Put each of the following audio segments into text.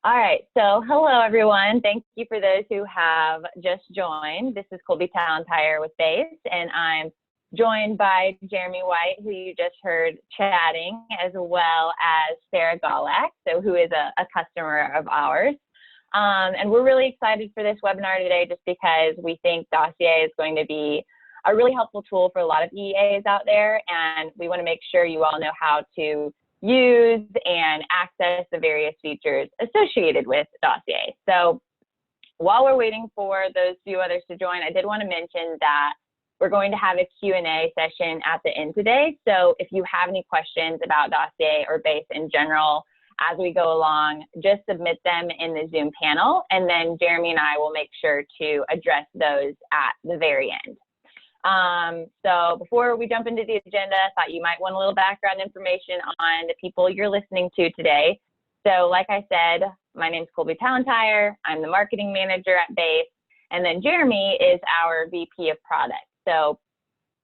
All right, so hello everyone. Thank you for those who have just joined. This is Colby Talentire with BASE, and I'm joined by Jeremy White, who you just heard chatting, as well as Sarah Gawlak, who is a customer of ours. And we're really excited for this webinar today just because we think Dossier is going to be a really helpful tool for a lot of EAs out there, and we want to make sure you all know how to use and access the various features associated with Dossier. So while we're waiting for those few others to join, I did want to mention that we're going to have a Q&A session at the end today. So if you have any questions about Dossier or BASE in general as we go along, just submit them in the Zoom panel, and then Jeremy and I will make sure to address those at the very end. So before we jump into the agenda, I thought you might want a little background information on the people you're listening to today. So like I said, my name is Colby Talentire. I'm the marketing manager at BASE, and then Jeremy is our VP of product. So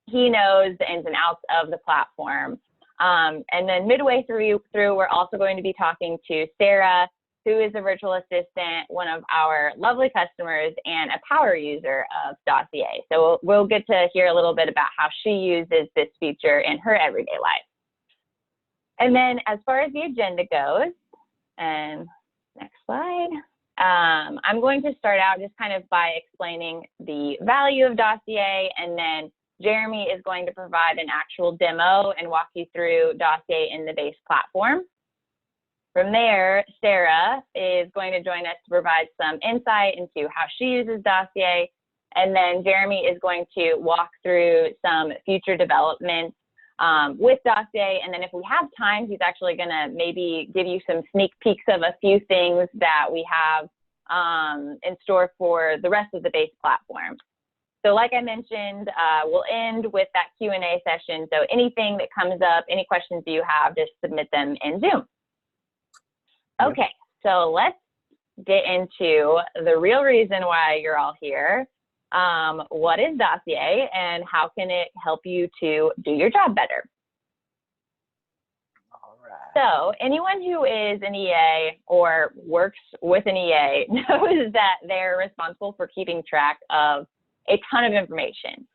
he knows the ins and outs of the platform. And then midway through, we're also going to be talking to Sarah, who is a virtual assistant, one of our lovely customers and a power user of Dossier. So we'll get to hear a little bit about how she uses this feature in her everyday life. And then as far as the agenda goes, and next slide, I'm going to start out just kind of by explaining the value of Dossier, and then Jeremy is going to provide an actual demo and walk you through Dossier in the BASE platform. From there, Sarah is going to join us to provide some insight into how she uses Dossier, and then Jeremy is going to walk through some future developments with Dossier, and then if we have time, he's actually going to maybe give you some sneak peeks of a few things that we have in store for the rest of the BASE platform. So like I mentioned, we'll end with that Q&A session, so anything that comes up, any questions you have, just submit them in Zoom. Okay, so let's get into the real reason why you're all here. What is Dossier and how can it help you to do your job better? All right. So anyone who is an EA or works with an EA knows that they're responsible for keeping track of a ton of information.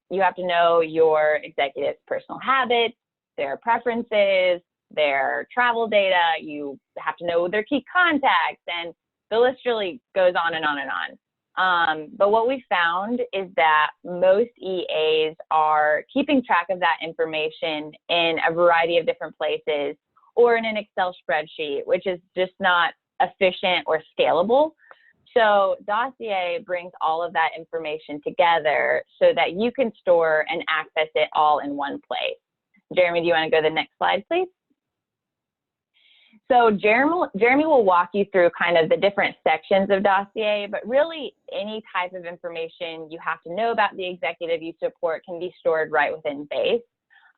You have to know your executive's personal habits, their preferences, their travel data, you have to know their key contacts, and the list really goes on and on and on. But what we found is that most EAs are keeping track of that information in a variety of different places or in an Excel spreadsheet, which is just not efficient or scalable. So Dossier brings all of that information together so that you can store and access it all in one place. Jeremy, do you want to go to the next slide, please? So Jeremy will walk you through kind of the different sections of Dossier, but really any type of information you have to know about the executive you support can be stored right within BASE.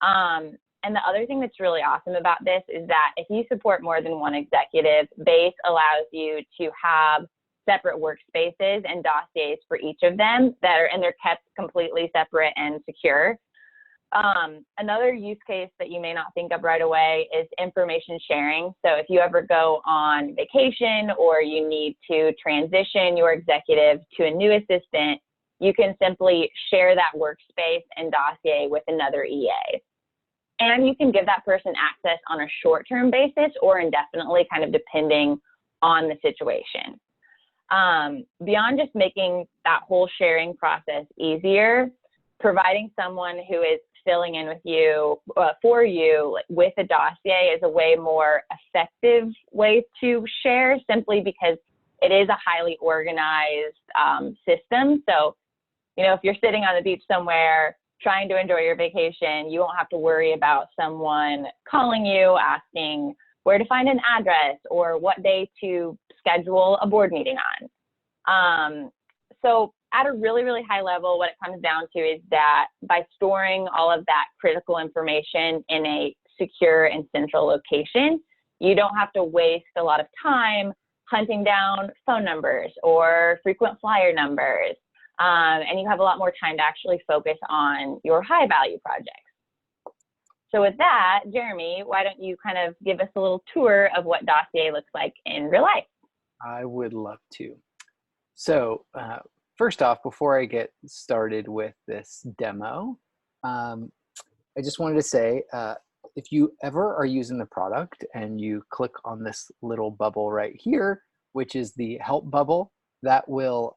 And the other thing that's really awesome about this is that if you support more than one executive, BASE allows you to have separate workspaces and dossiers for each of them and they're kept completely separate and secure. Another use case that you may not think of right away is information sharing. So if you ever go on vacation or you need to transition your executive to a new assistant, you can simply share that workspace and Dossier with another EA. And you can give that person access on a short-term basis or indefinitely, kind of depending on the situation. Beyond just making that whole sharing process easier, providing someone who is filling in with you, for you with a Dossier is a way more effective way to share, simply because it is a highly organized system. So, you know, if you're sitting on the beach somewhere trying to enjoy your vacation, you won't have to worry about someone calling you, asking where to find an address or what day to schedule a board meeting on. So at a really, really high level, what it comes down to is that by storing all of that critical information in a secure and central location, you don't have to waste a lot of time hunting down phone numbers or frequent flyer numbers. And you have a lot more time to actually focus on your high value projects. So with that, Jeremy, why don't you kind of give us a little tour of what Dossier looks like in real life? I would love to. So first off, before I get started with this demo, I just wanted to say, if you ever are using the product and you click on this little bubble right here, which is the help bubble, that will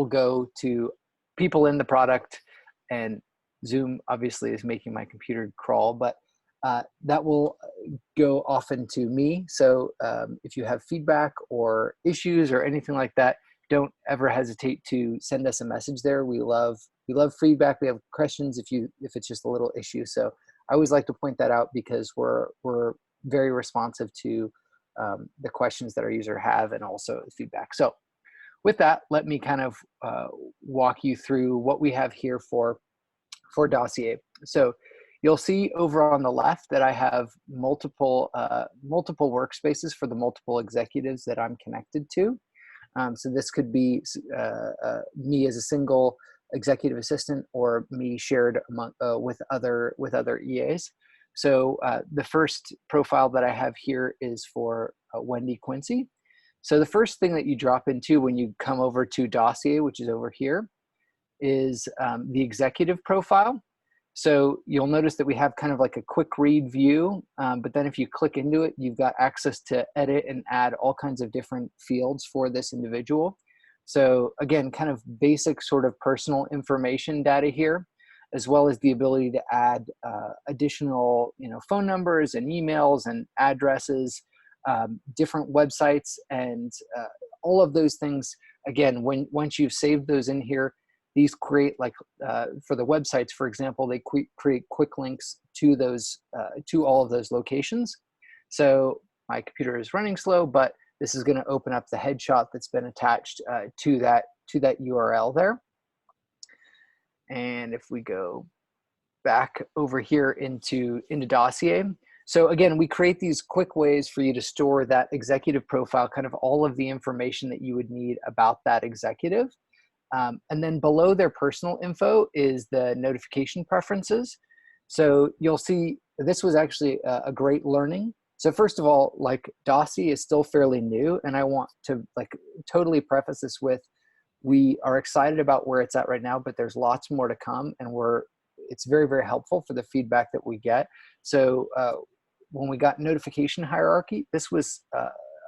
go to people in the product, and Zoom obviously is making my computer crawl, but that will go often to me. So if you have feedback or issues or anything like that, don't ever hesitate to send us a message there. We love feedback. We have questions if it's just a little issue. So I always like to point that out because we're very responsive to the questions that our user have and also the feedback. So with that, let me kind of walk you through what we have here for Dossier. So you'll see over on the left that I have multiple workspaces for the multiple executives that I'm connected to. So this could be me as a single executive assistant, or me shared among, with other EAs. So the first profile that I have here is for Wendy Quincy. So the first thing that you drop into when you come over to Dossier, which is over here, is the executive profile. So you'll notice that we have kind of like a quick read view, but then if you click into it, you've got access to edit and add all kinds of different fields for this individual. So again, kind of basic sort of personal information data here, as well as the ability to add additional, phone numbers and emails and addresses, different websites, and all of those things. Again, once you've saved those in here, these create, like for the websites, for example, they create quick links to those to all of those locations. So my computer is running slow, but this is going to open up the headshot that's been attached to that URL there. And if we go back over here into Dossier, so again, we create these quick ways for you to store that executive profile, kind of all of the information that you would need about that executive. And then below their personal info is the notification preferences. So you'll see this was actually a great learning. So first of all, like, Dossier is still fairly new, and I want to totally preface this with, we are excited about where it's at right now, but there's lots more to come, and it's very, very helpful for the feedback that we get. So when we got notification hierarchy, this was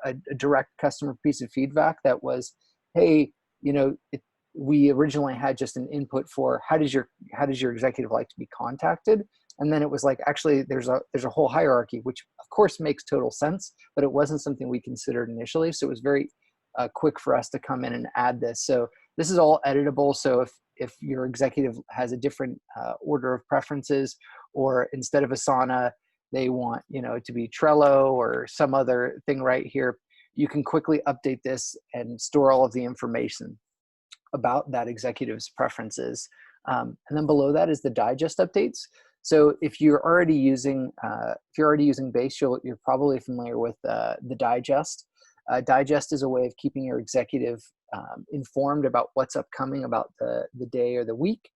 a direct customer piece of feedback that was, hey, we originally had just an input for how does your executive like to be contacted, and then it was like, actually there's a whole hierarchy, which of course makes total sense, but it wasn't something we considered initially. So it was very quick for us to come in and add this. So this is all editable. So if your executive has a different order of preferences, or instead of Asana they want to be Trello or some other thing right here, you can quickly update this and store all of the information about that executive's preferences. And then below that is the digest updates. So if you're already using Base, you're probably familiar with the digest. Digest is a way of keeping your executive informed about what's upcoming, about the day or the week.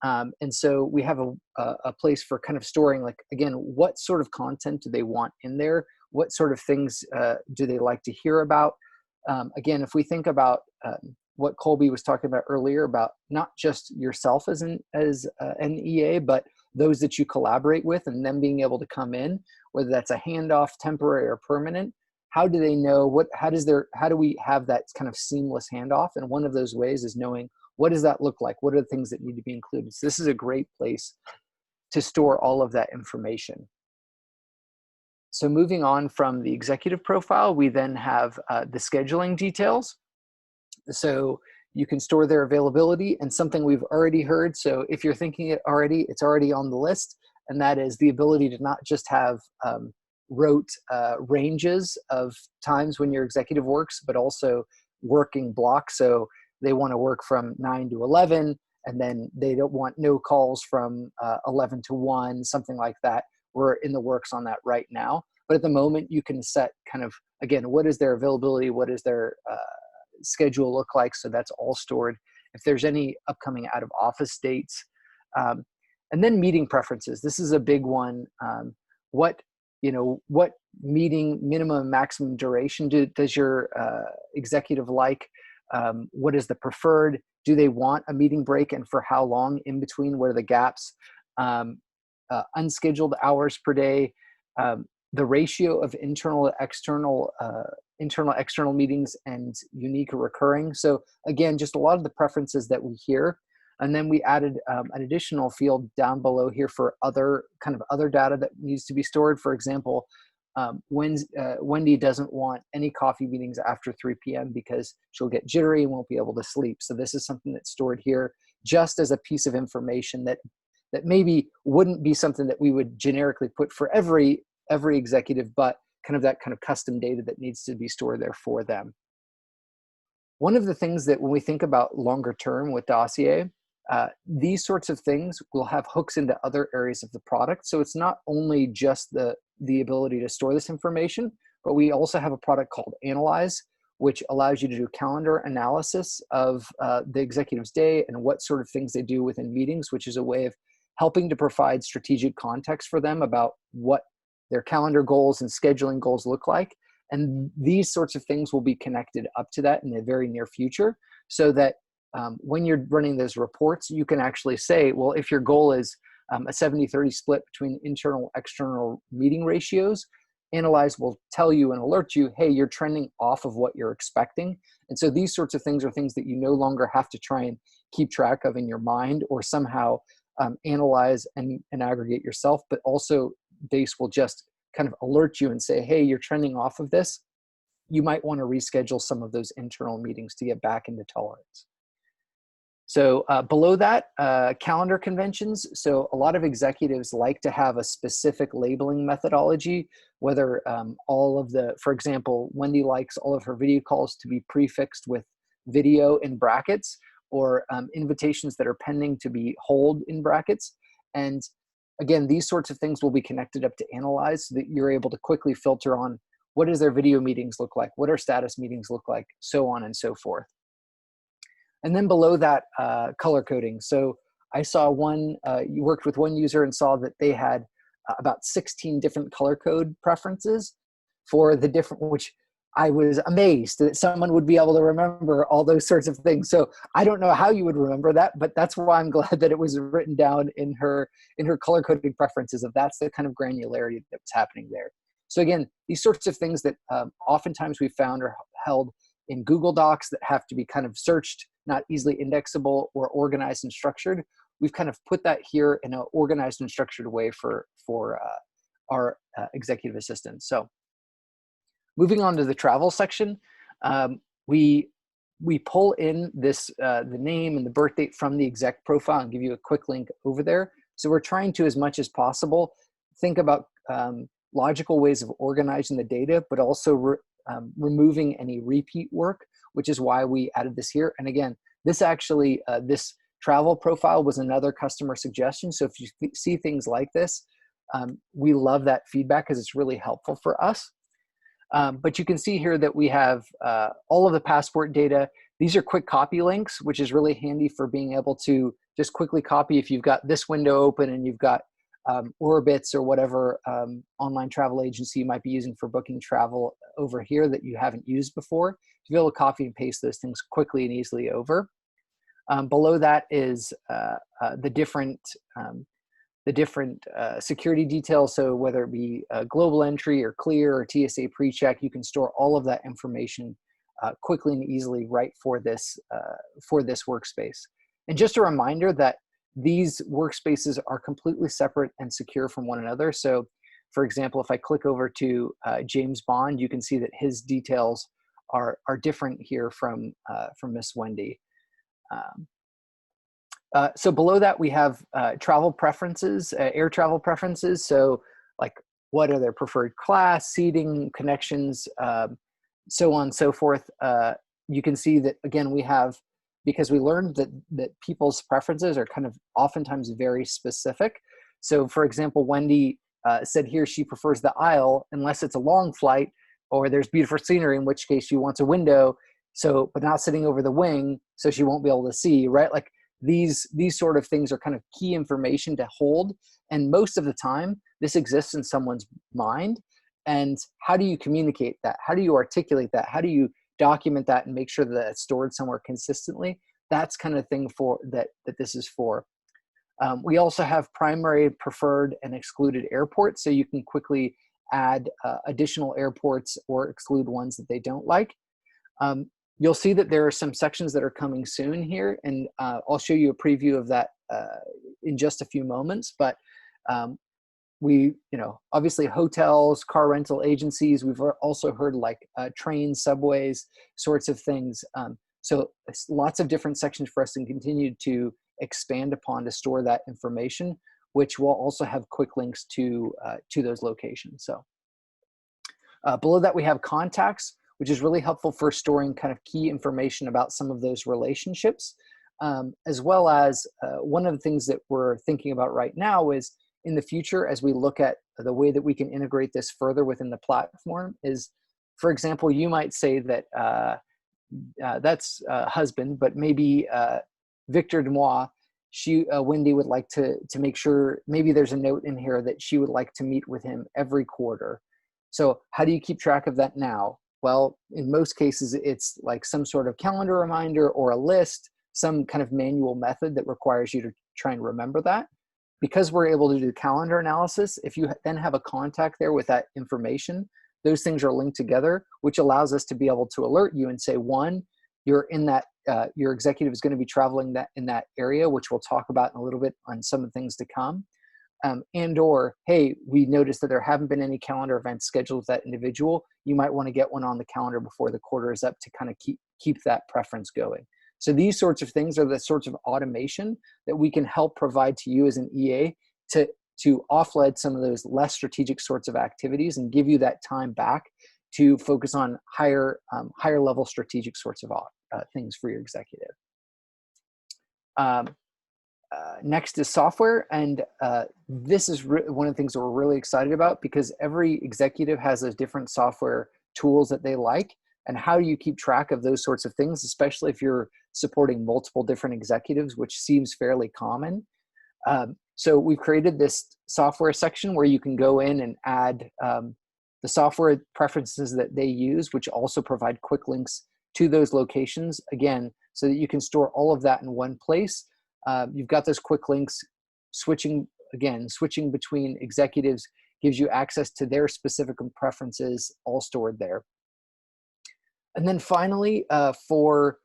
And so we have a place for kind of storing, like, again, what sort of content do they want in there? What sort of things do they like to hear about? Again, if we think about what Colby was talking about earlier, about not just yourself as an EA, but those that you collaborate with, and them being able to come in, whether that's a handoff, temporary or permanent, how do they know how do we have that kind of seamless handoff? And one of those ways is knowing, what does that look like? What are the things that need to be included? So this is a great place to store all of that information. So moving on from the executive profile, we then have the scheduling details. So you can store their availability, and something we've already heard. So if you're thinking it's already on the list, and that is the ability to not just have rote ranges of times when your executive works, but also working blocks. So they want to work from 9 to 11, and then they don't want no calls from 11 to 1, something like that. We're in the works on that right now. But at the moment, you can set kind of, again, what is their availability? What is their schedule look like? So that's all stored. If there's any upcoming out of office dates, And then meeting preferences. This is a big one. What meeting minimum and maximum duration does your executive like? What is the preferred? Do they want a meeting break, and for how long in between? What are the gaps? Unscheduled hours per day, the ratio of internal external meetings, and unique or recurring. So again, just a lot of the preferences that we hear. And then we added an additional field down below here for other data that needs to be stored. For example, Wendy doesn't want any coffee meetings after 3 p.m. because she'll get jittery and won't be able to sleep. So this is something that's stored here just as a piece of information that maybe wouldn't be something that we would generically put for every executive, but that kind of custom data that needs to be stored there for them. One of the things that when we think about longer term with Dossier, these sorts of things will have hooks into other areas of the product. So it's not only just the ability to store this information, but we also have a product called Analyze, which allows you to do calendar analysis of the executive's day and what sort of things they do within meetings, which is a way of helping to provide strategic context for them about what their calendar goals and scheduling goals look like. And these sorts of things will be connected up to that in the very near future, so that when you're running those reports, you can actually say, well, if your goal is a 70-30 split between internal, external meeting ratios, Analyze will tell you and alert you, hey, you're trending off of what you're expecting. And so these sorts of things are things that you no longer have to try and keep track of in your mind or somehow analyze and aggregate yourself, but also Base will just kind of alert you and say, hey, you're trending off of this. You might want to reschedule some of those internal meetings to get back into tolerance. So below that, calendar conventions. So a lot of executives like to have a specific labeling methodology, whether for example, Wendy likes all of her video calls to be prefixed with video in brackets, or invitations that are pending to be hold in brackets. And again, these sorts of things will be connected up to Analyze so that you're able to quickly filter on what does their video meetings look like, what are status meetings look like, so on and so forth. And then below that, color coding. So I saw you worked with one user and saw that they had about 16 different color code preferences for the different, which I was amazed that someone would be able to remember all those sorts of things. So I don't know how you would remember that, but that's why I'm glad that it was written down in her color coding preferences. Of that's the kind of granularity that's happening there. So again, these sorts of things that oftentimes we found are held in Google Docs that have to be kind of searched, not easily indexable or organized and structured. We've kind of put that here in an organized and structured way for our executive assistants. So moving on to the travel section, we pull in this the name and the birth date from the exec profile and give you a quick link over there. So we're trying to, as much as possible, think about logical ways of organizing the data, but also removing any repeat work, which is why we added this here. And again, this actually, this travel profile was another customer suggestion. So if you see things like this, we love that feedback because it's really helpful for us. But you can see here that we have all of the passport data. These are quick copy links, which is really handy for being able to just quickly copy if you've got this window open and you've got Orbitz or whatever online travel agency you might be using for booking travel over here that you haven't used before, to be able to copy and paste those things quickly and easily over. Below that is the different security details. So whether it be global entry or clear or TSA PreCheck, you can store all of that information quickly and easily right for this workspace. And just a reminder that these workspaces are completely separate and secure from one another. So for example, if I click over to James Bond, you can see that his details are different here from Miss Wendy. So below that, we have travel preferences, air travel preferences. So like what are their preferred class, seating, connections, so on and so forth. You can see that, again, we have, because we learned that people's preferences are kind of oftentimes very specific. So for example, Wendy said here she prefers the aisle unless it's a long flight or there's beautiful scenery, in which case she wants a window, so but not sitting over the wing, so she won't be able to see, right? Like these sort of things are kind of key information to hold. And most of the time, this exists in someone's mind. And how do you communicate that? How do you articulate that? How do you document that and make sure that it's stored somewhere consistently? That's kind of thing for that this is for. We also have primary, preferred, and excluded airports, so you can quickly add additional airports or exclude ones that they don't like. You'll see that there are some sections that are coming soon here, and I'll show you a preview of that in just a few moments. But obviously hotels, car rental agencies, we've also heard like trains, subways, sorts of things. So it's lots of different sections for us to continue to expand upon to store that information, which will also have quick links to those locations. So below that, we have contacts, which is really helpful for storing kind of key information about some of those relationships, as well as one of the things that we're thinking about right now is in the future, as we look at the way that we can integrate this further within the platform is, for example, you might say that that's husband, but maybe Victor Demois, Wendy would like to make sure, maybe there's a note in here that she would like to meet with him every quarter. So how do you keep track of that now? Well, in most cases, it's like some sort of calendar reminder or a list, some kind of manual method that requires you to try and remember that. Because we're able to do calendar analysis, if you then have a contact there with that information, those things are linked together, which allows us to be able to alert you and say, one, you're in that, your executive is going to be traveling in that area, which we'll talk about in a little bit on some of the things to come. And or, hey, we noticed that there haven't been any calendar events scheduled with that individual. You might want to get one on the calendar before the quarter is up to kind of keep that preference going. So these sorts of things are the sorts of automation that we can help provide to you as an EA to offload some of those less strategic sorts of activities and give you that time back to focus on higher level strategic sorts of things for your executive. Next is software, and this is one of the things that we're really excited about because every executive has those different software tools that they like, and how do you keep track of those sorts of things, especially if you're supporting multiple different executives, which seems fairly common. So we've created this software section where you can go in and add the software preferences that they use, which also provide quick links to those locations, again, so that you can store all of that in one place. You've got those quick links. Switching between executives gives you access to their specific preferences, all stored there. And then finally, for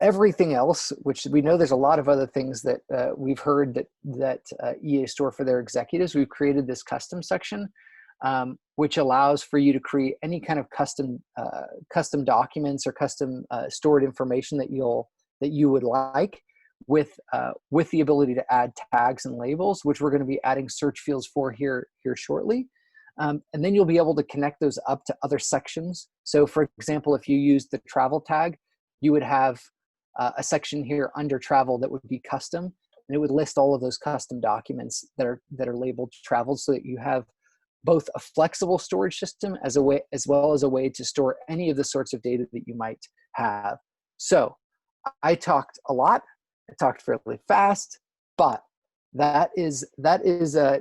everything else, which we know there's a lot of other things that we've heard that EA store for their executives, we've created this custom section, which allows for you to create any kind of custom documents or custom stored information that you would like, with the ability to add tags and labels, which we're going to be adding search fields for here shortly. And then you'll be able to connect those up to other sections. So for example, if you use the travel tag, you would have a section here under travel that would be custom, and it would list all of those custom documents that are labeled travel, so that you have both a flexible storage system as well as a way to store any of the sorts of data that you might have. So I talked a lot. I talked fairly fast, but that is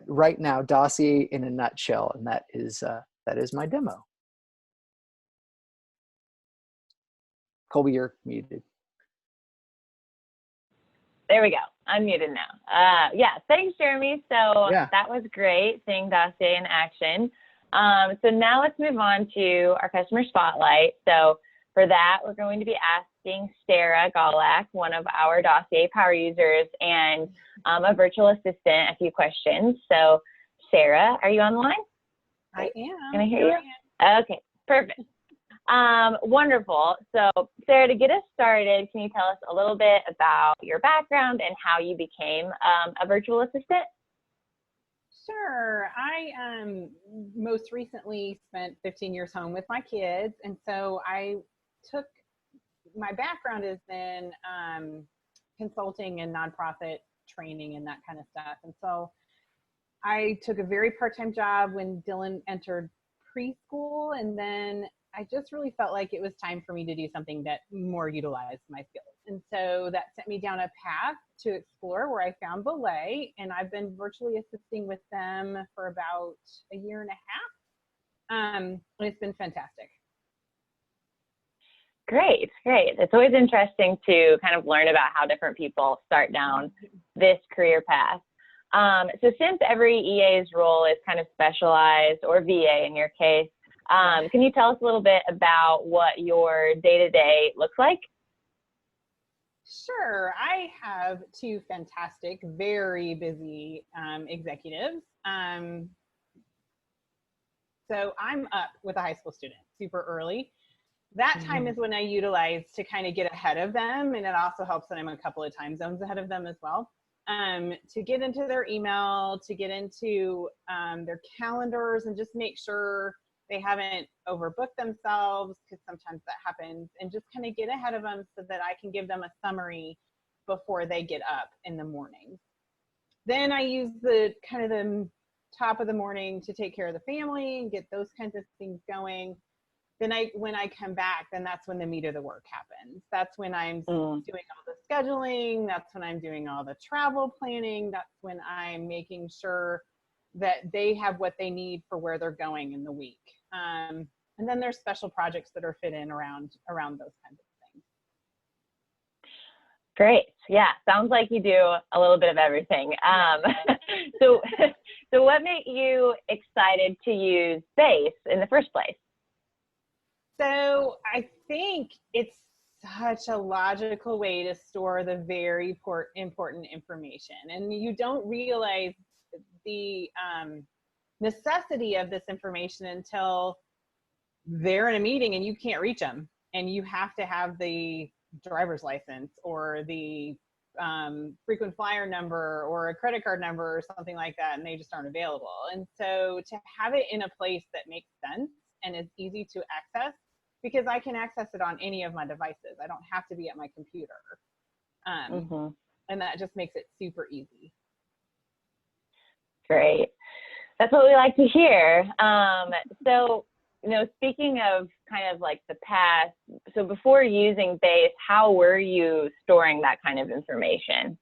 right now Dossier in a nutshell, and that is my demo. Colby, you're muted. There we go. I'm muted now. Yeah, thanks, Jeremy. So yeah, that was great seeing Dossier in action. So now let's move on to our customer spotlight. So for that, we're going to be asking Sarah Golak, one of our Dossier power users and a virtual assistant, a few questions. So Sarah, are you on the line? I am. Can I hear you? Okay, perfect. Wonderful. So Sarah, to get us started, can you tell us a little bit about your background and how you became a virtual assistant? Sure. I most recently spent 15 years home with my kids, and so my background is in consulting and nonprofit training and that kind of stuff. And so I took a very part-time job when Dylan entered preschool, and then I just really felt like it was time for me to do something that more utilized my skills. And so that sent me down a path to explore where I found Belay, and I've been virtually assisting with them for about a year and a half. And it's been fantastic. Great, great. It's always interesting to kind of learn about how different people start down this career path. So since every EA's role is kind of specialized, or VA in your case, can you tell us a little bit about what your day-to-day looks like? Sure. I have two fantastic, very busy executives. So I'm up with a high school student super early. That time is when I utilize to kind of get ahead of them. And it also helps that I'm a couple of time zones ahead of them as well. To get into their email, to get into their calendars, and just make sure they haven't overbooked themselves, because sometimes that happens, and just kind of get ahead of them so that I can give them a summary before they get up in the morning. Then I use the kind of the top of the morning to take care of the family and get those kinds of things going. Then when I come back, then that's when the meat of the work happens. That's when I'm doing all the scheduling. That's when I'm doing all the travel planning. That's when I'm making sure that they have what they need for where they're going in the week. And then there's special projects that are fit in around those kinds of things. Great. Yeah, sounds like you do a little bit of everything. So what made you excited to use BASE in the first place? So I think it's such a logical way to store the very important information. And you don't realize the necessity of this information until they're in a meeting and you can't reach them. And you have to have the driver's license or the frequent flyer number or a credit card number or something like that, and they just aren't available. And so to have it in a place that makes sense and is easy to access, because I can access it on any of my devices. I don't have to be at my computer. And that just makes it super easy. Great. That's what we like to hear. So, speaking of kind of like the past, so before using BASE, how were you storing that kind of information?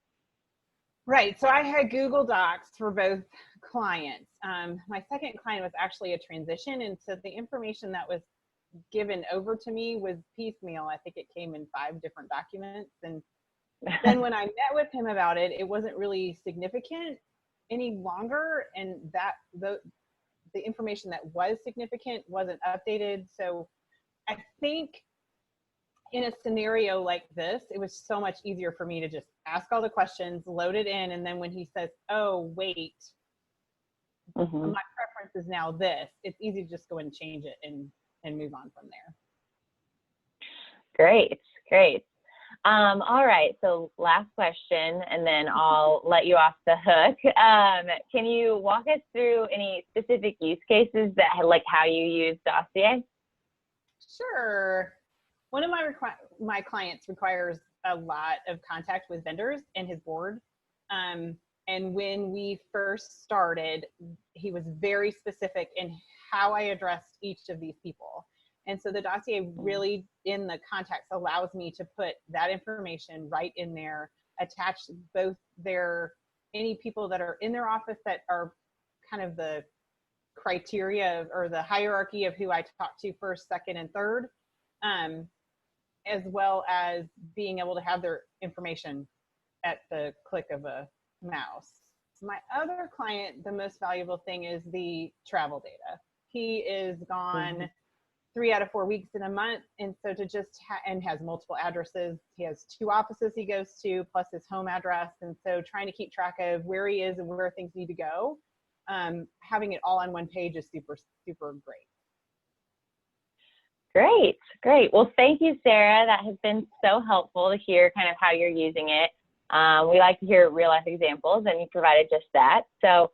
Right. So I had Google Docs for both clients. My second client was actually a transition. And so the information that was given over to me was piecemeal. I think it came in 5 different documents. And then when I met with him about it, it wasn't really significant any longer. And that the information that was significant wasn't updated. So I think in a scenario like this, it was so much easier for me to just ask all the questions, load it in. And then when he says, oh, wait, my preference is now this, it's easy to just go and change it and move on from there. Great, great. All right, so last question, and then I'll let you off the hook. Can you walk us through any specific use cases that, like how you use Dossier? Sure. One of my clients requires a lot of contact with vendors and his board. And when we first started, he was very specific in how I addressed each of these people. And so the Dossier really in the context allows me to put that information right in there, attach both any people that are in their office that are kind of the criteria or the hierarchy of who I talk to first, second, and third, as well as being able to have their information at the click of a mouse. My other client, the most valuable thing is the travel data. He is gone 3 out of 4 weeks in a month. And so to just, and has multiple addresses. He has 2 offices he goes to, plus his home address. And so trying to keep track of where he is and where things need to go, having it all on one page is super, super great. Great, great. Well, thank you, Sarah. That has been so helpful to hear kind of how you're using it. We like to hear real life examples, and you provided just that. So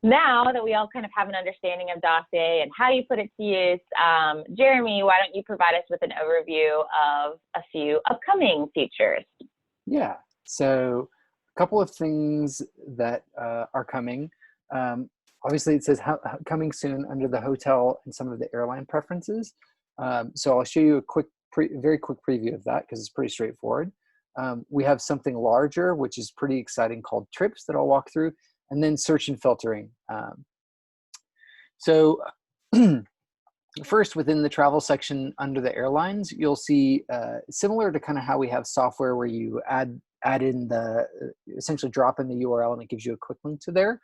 now that we all kind of have an understanding of Dossier and how you put it to use, Jeremy, why don't you provide us with an overview of a few upcoming features? Yeah, so a couple of things that are coming. Obviously, it says coming soon under the hotel and some of the airline preferences. So I'll show you a very quick preview of that because it's pretty straightforward. We have something larger, which is pretty exciting, called trips that I'll walk through, and then search and filtering. So first, within the travel section under the airlines, you'll see similar to kind of how we have software where you add in the, essentially drop in the URL and it gives you a quick link to there.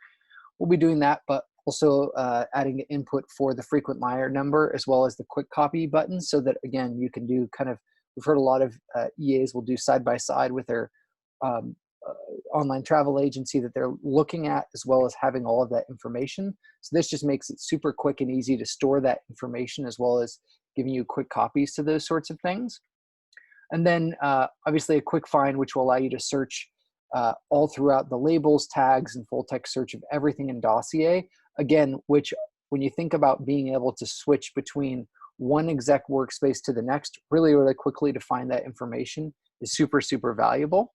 We'll be doing that, but also adding input for the frequent flyer number as well as the quick copy button, so that, again, you can do kind of, we've heard a lot of EAs will do side by side with their online travel agency that they're looking at, as well as having all of that information. So this just makes it super quick and easy to store that information, as well as giving you quick copies to those sorts of things. And then obviously a quick find, which will allow you to search all throughout the labels, tags, and full text search of everything in Dossier. Again, which, when you think about being able to switch between one exec workspace to the next really, really quickly to find that information, is super, super valuable.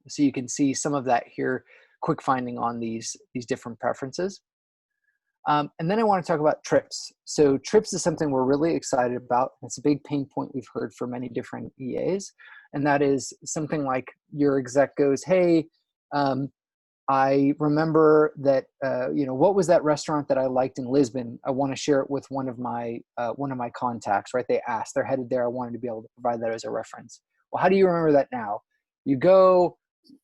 So you can see some of that here, quick finding on these different preferences. And then I want to talk about trips. So trips is something we're really excited about. It's a big pain point we've heard from many different EAs. And that is something like your exec goes, hey, I remember that, what was that restaurant that I liked in Lisbon? I want to share it with one of my contacts, right? They asked, they're headed there. I wanted to be able to provide that as a reference. Well, how do you remember that now? You go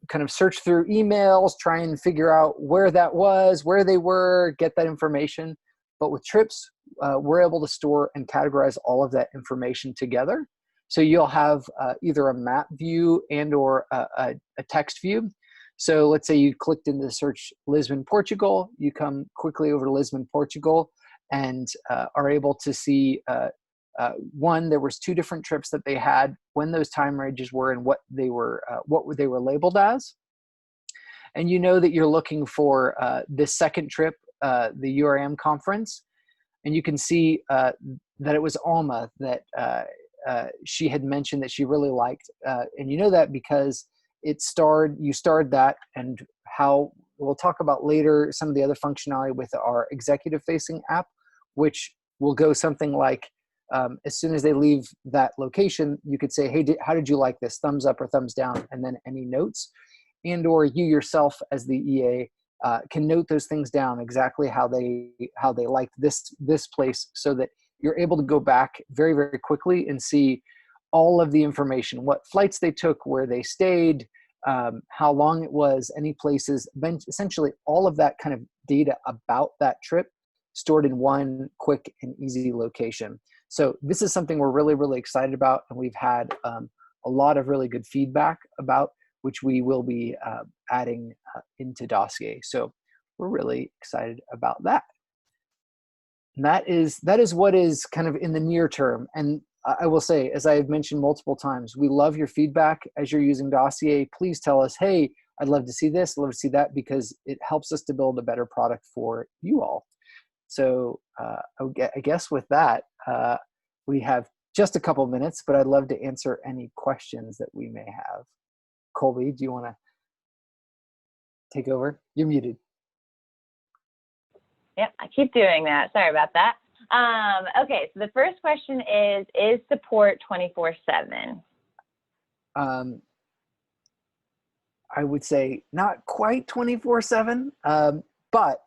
kind of search through emails, try and figure out where that was, where they were, get that information. But with trips, we're able to store and categorize all of that information together. So you'll have either a map view and or a text view. So let's say you clicked into the search Lisbon, Portugal, you come quickly over to Lisbon, Portugal, and are able to see, one, there was 2 different trips that they had, when those time ranges were, and what they were labeled as. And you know that you're looking for this second trip, the URM conference, and you can see that it was Alma that she had mentioned that she really liked, and you know that because you starred that, and how we'll talk about later some of the other functionality with our executive facing app, which will go something like, as soon as they leave that location, you could say, hey, how did you like this? Thumbs up or thumbs down, and then any notes. And or you yourself as the EA can note those things down, exactly how they liked this place, so that you're able to go back very, very quickly and see all of the information, what flights they took, where they stayed, how long it was, any places, essentially all of that kind of data about that trip stored in one quick and easy location. So this is something we're really, really excited about, and we've had a lot of really good feedback about, which we will be adding into Dossier. So we're really excited about that. And that is what is kind of in the near term. And I will say, as I have mentioned multiple times, we love your feedback as you're using Dossier. Please tell us, hey, I'd love to see this, I'd love to see that, because it helps us to build a better product for you all. So I guess with that, we have just a couple minutes, but I'd love to answer any questions that we may have. Colby, do you want to take over? You're muted. Yep, I keep doing that. Sorry about that. Okay, so the first question is support 24/7? I would say not quite 24/7, but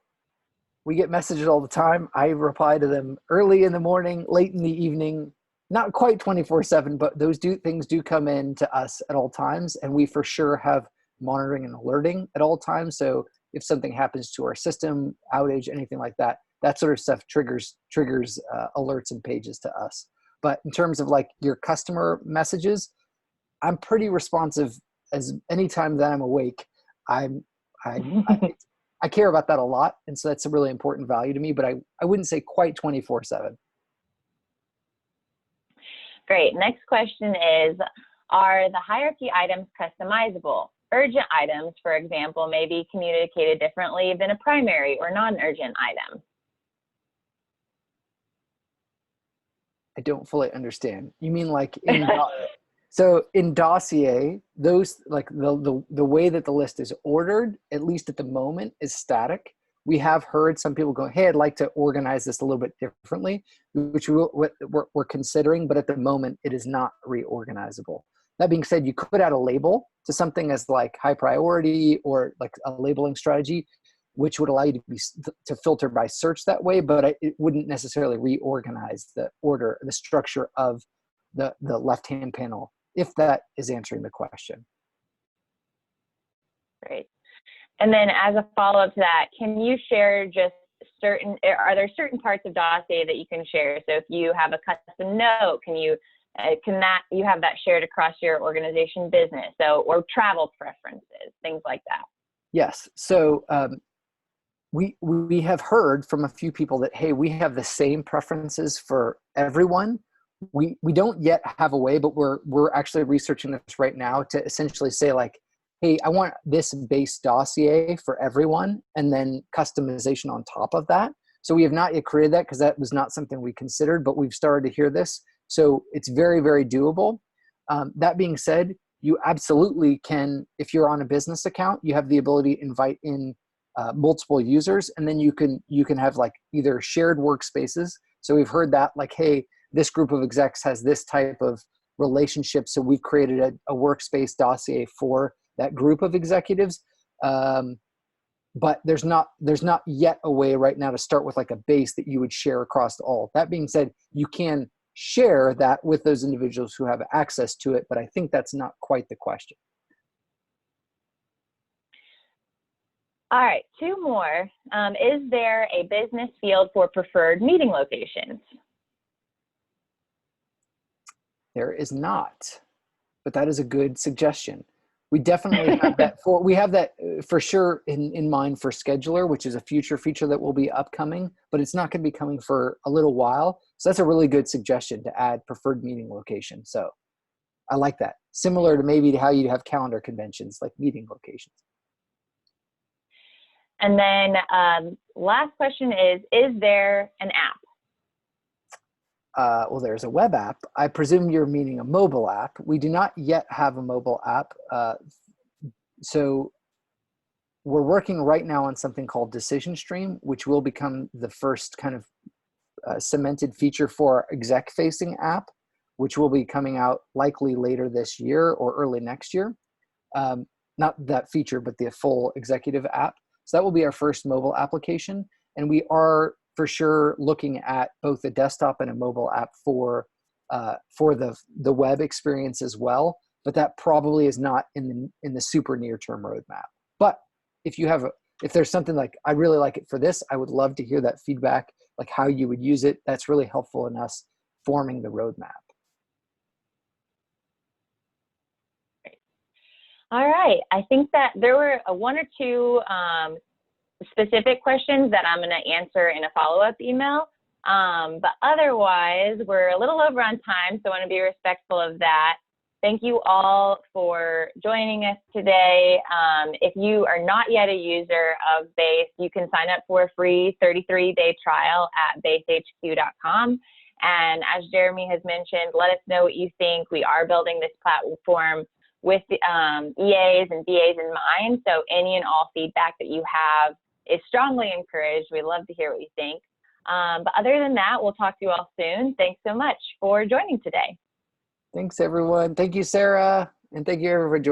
we get messages all the time. I reply to them early in the morning, late in the evening, not quite 24/7, but those things do come in to us at all times. And we for sure have monitoring and alerting at all times. So if something happens to our system, outage, anything like that, that sort of stuff triggers alerts and pages to us. But in terms of like your customer messages, I'm pretty responsive as anytime that I'm awake. I care about that a lot. And so that's a really important value to me, but I wouldn't say quite 24/7. Great. Next question is, are the hierarchy items customizable? Urgent items, for example, may be communicated differently than a primary or non-urgent item. I don't fully understand. You mean like so in Dossier, those like the way that the list is ordered, at least at the moment, is static. We have heard some people go, hey, I'd like to organize this a little bit differently, which we're considering, but at the moment it is not reorganizable. That being said, you could add a label to something as like high priority or like a labeling strategy, which would allow you to filter by search that way, but it wouldn't necessarily reorganize the order, the structure of the left-hand panel, if that is answering the question. Great. And then as a follow-up to that, can you share just are there certain parts of Dossier that you can share? So if you have a custom note, you have that shared across your organization business? So, or travel preferences, things like that. Yes. So we have heard from a few people that, hey, we have the same preferences for everyone. We don't yet have a way, but we're actually researching this right now to essentially say like, hey, I want this base dossier for everyone and then customization on top of that. So we have not yet created that because that was not something we considered, but we've started to hear this. So it's very, very doable. That being said, you absolutely can, if you're on a business account, you have the ability to invite in multiple users, and then you can have like either shared workspaces. So we've heard that like, hey, this group of execs has this type of relationship. So we've created a workspace dossier for that group of executives. But there's not yet a way right now to start with like a base that you would share across all. That being said, you can share that with those individuals who have access to it, but I think that's not quite the question. All right, two more. Is there a business field for preferred meeting locations? There is not, but that is a good suggestion. We definitely have that we have that for sure in mind for Scheduler, which is a future feature that will be upcoming, but it's not going to be coming for a little while. So that's a really good suggestion to add preferred meeting location. So I like that. Similar to maybe how you have calendar conventions, like meeting locations. And then last question is there an app? Well, there's a web app. I presume you're meaning a mobile app. We do not yet have a mobile app. So we're working right now on something called Decision Stream, which will become the first kind of cemented feature for our exec-facing app, which will be coming out likely later this year or early next year. Not that feature, but the full executive app. So that will be our first mobile application. And we are for sure looking at both a desktop and a mobile app for the web experience as well. But that probably is not in the super near term roadmap. But if there's something like, I really like it for this, I would love to hear that feedback, like how you would use it. That's really helpful in us forming the roadmap. All right, I think that there were one or two specific questions that I'm going to answer in a follow-up email. But otherwise, we're a little over on time, so I want to be respectful of that. Thank you all for joining us today. If you are not yet a user of Base, you can sign up for a free 33-day trial at basehq.com. And as Jeremy has mentioned, let us know what you think. We are building this platform with the EAs and BAs in mind. So any and all feedback that you have is strongly encouraged. We'd love to hear what you think. But other than that, we'll talk to you all soon. Thanks so much for joining today. Thanks, everyone. Thank you, Sarah. And thank you, everyone, for joining.